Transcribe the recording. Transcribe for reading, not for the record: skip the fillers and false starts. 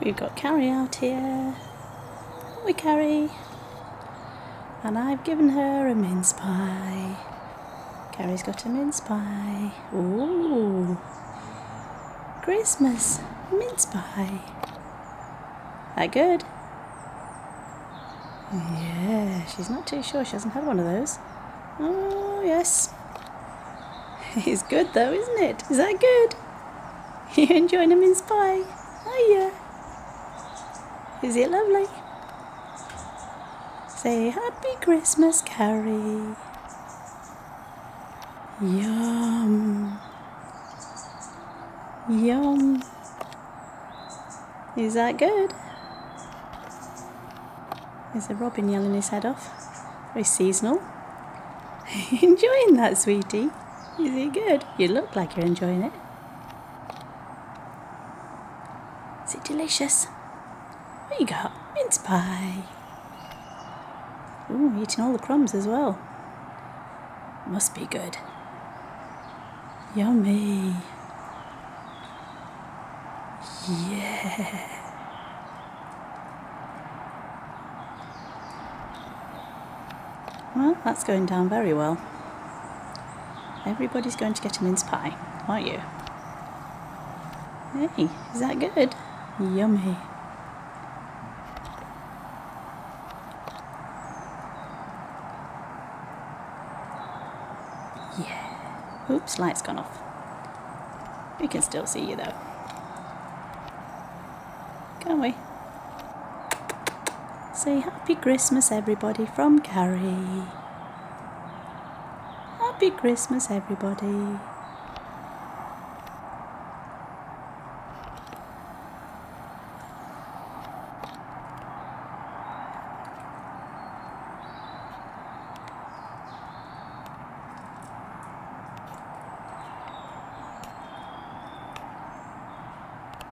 We've got Carrie out here. We Carrie. And I've given her a mince pie. Carrie's got a mince pie. Ooh. Christmas mince pie. That good? Yeah, she's not too sure. She hasn't had one of those. Oh, yes. It's good though, isn't it? Is that good? You enjoying a mince pie? Are you? Is it lovely? Say Happy Christmas, Carrie. Yum. Yum. Is that good? There's a robin yelling his head off. Very seasonal. Enjoying that, sweetie? Is it good? You look like you're enjoying it. Is it delicious? What you got? Mince pie. Ooh, eating all the crumbs as well. Must be good. Yummy. Yeah. Well, that's going down very well. Everybody's going to get a mince pie, aren't you? Hey, is that good? Yummy. Yeah. Oops, light's gone off. We can still see you though. Can't we? Say Happy Christmas, everybody, from Carrie. Happy Christmas, everybody.